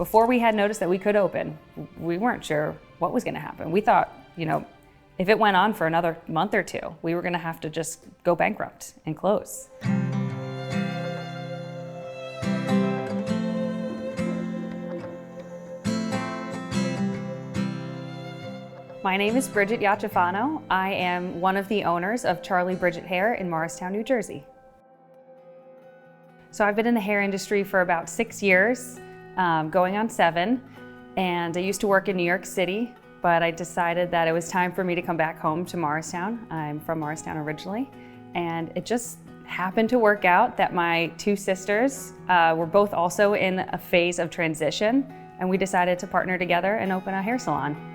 Before we had noticed that we could open, we weren't sure what was gonna happen. We thought, if it went on for another month or two, we were gonna have to just go bankrupt and close. My name is Brigitte. I am one of the owners of Charlie Brigitte Hair in Morristown, New Jersey. So I've been in the hair industry for about 6 years, going on 7, and I used to work in New York City, but I decided that it was time for me to come back home to Morristown. I'm from Morristown originally, and it just happened to work out that my 2 sisters were both also in a phase of transition, and we decided to partner together and open a hair salon.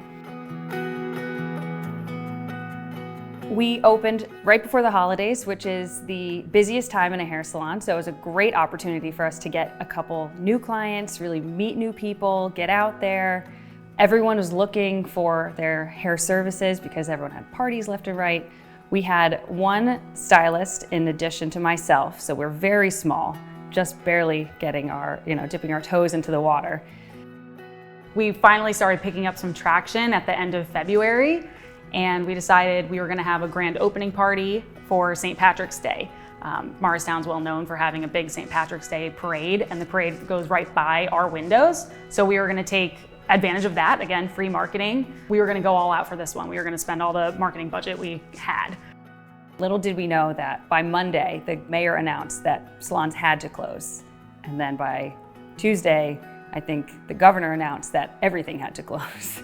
We opened right before the holidays, which is the busiest time in a hair salon, so it was a great opportunity for us to get a couple new clients, really meet new people, get out there. Everyone was looking for their hair services because everyone had parties left and right. We had 1 stylist in addition to myself, so we're very small, just barely getting our, dipping our toes into the water. We finally started picking up some traction at the end of February, and we decided we were going to have a grand opening party for St. Patrick's Day. Morristown's well known for having a big St. Patrick's Day parade, and the parade goes right by our windows. So we were going to take advantage of that. Again, free marketing. We were going to go all out for this one. We were going to spend all the marketing budget we had. Little did we know that by Monday, the mayor announced that salons had to close. And then by Tuesday, I think the governor announced that everything had to close.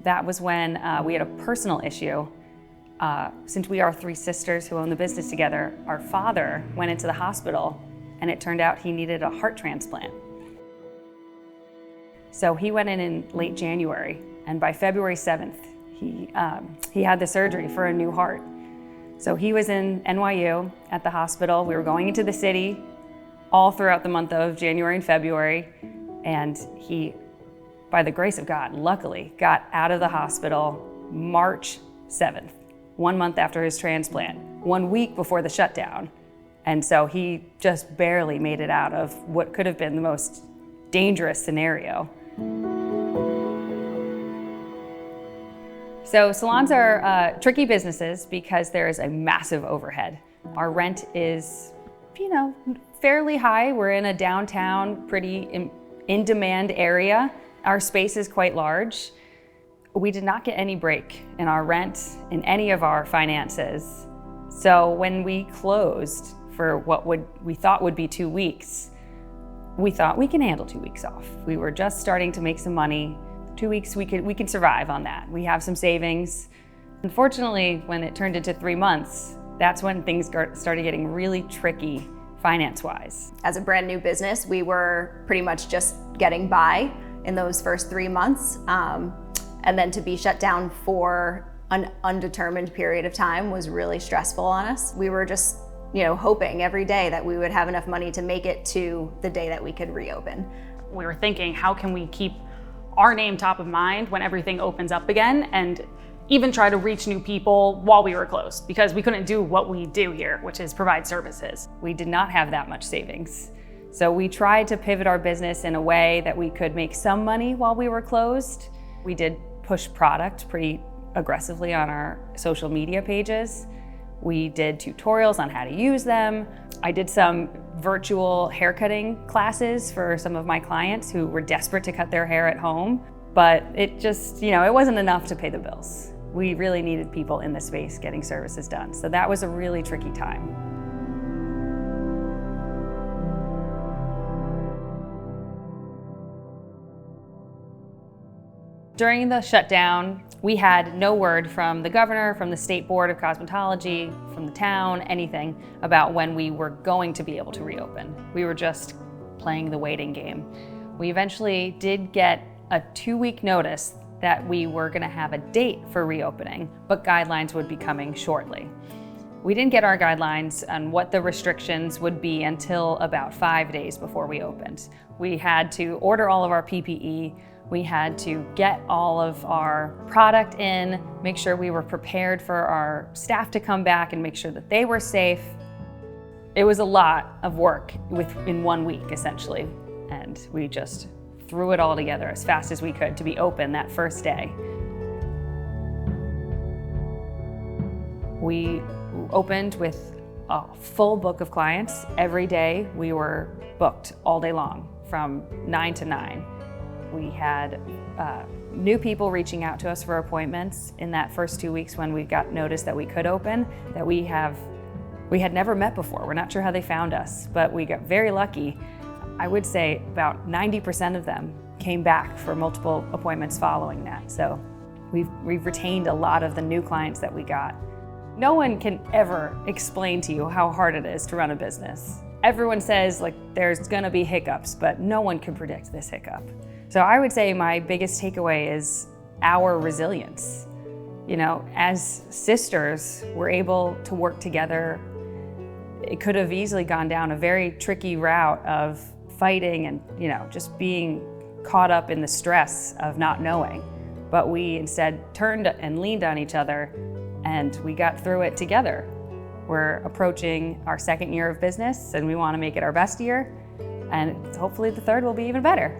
That was when we had a personal issue. Since we are 3 sisters who own the business together, our father went into the hospital, and it turned out he needed a heart transplant. So he went in late January, and by February 7th, he had the surgery for a new heart. So he was in NYU at the hospital. We were going into the city all throughout the month of January and February, and he, by the grace of God, luckily got out of the hospital March 7th, 1 month after his transplant, 1 week before the shutdown. And so he just barely made it out of what could have been the most dangerous scenario. So salons are tricky businesses because there is a massive overhead. Our rent is, fairly high. We're in a downtown, pretty in-demand area. Our space is quite large. We did not get any break in our rent, in any of our finances. So when we closed for what we thought would be 2 weeks, we thought we can handle 2 weeks off. We were just starting to make some money. 2 weeks, we can survive on that. We have some savings. Unfortunately, when it turned into 3 months, that's when things started getting really tricky finance-wise. As a brand new business, we were pretty much just getting by in those first 3 months. And then to be shut down for an undetermined period of time was really stressful on us. We were just, hoping every day that we would have enough money to make it to the day that we could reopen. We were thinking, how can we keep our name top of mind when everything opens up again, and even try to reach new people while we were closed, because we couldn't do what we do here, which is provide services. We did not have that much savings. So we tried to pivot our business in a way that we could make some money while we were closed. We did push product pretty aggressively on our social media pages. We did tutorials on how to use them. I did some virtual haircutting classes for some of my clients who were desperate to cut their hair at home, but it just, it wasn't enough to pay the bills. We really needed people in the space getting services done. So that was a really tricky time. During the shutdown, we had no word from the governor, from the State Board of Cosmetology, from the town, anything about when we were going to be able to reopen. We were just playing the waiting game. We eventually did get a 2-week notice that we were going to have a date for reopening, but guidelines would be coming shortly. We didn't get our guidelines on what the restrictions would be until about 5 days before we opened. We had to order all of our PPE. We had to get all of our product in, make sure we were prepared for our staff to come back and make sure that they were safe. It was a lot of work in 1 week, essentially, and we just threw it all together as fast as we could to be open that first day. We opened with a full book of clients. Every day we were booked all day long from 9 to 9. We had new people reaching out to us for appointments in that first 2 weeks when we got notice that we could open, that we had never met before. We're not sure how they found us, but we got very lucky. I would say about 90% of them came back for multiple appointments following that. So we've retained a lot of the new clients that we got. No one can ever explain to you how hard it is to run a business. Everyone says like there's gonna be hiccups, but no one can predict this hiccup. So I would say my biggest takeaway is our resilience. You know, as sisters, we're able to work together. It could have easily gone down a very tricky route of fighting and, you know, just being caught up in the stress of not knowing. But we instead turned and leaned on each other, and we got through it together. We're approaching our second year of business, and we want to make it our best year, and hopefully the third will be even better.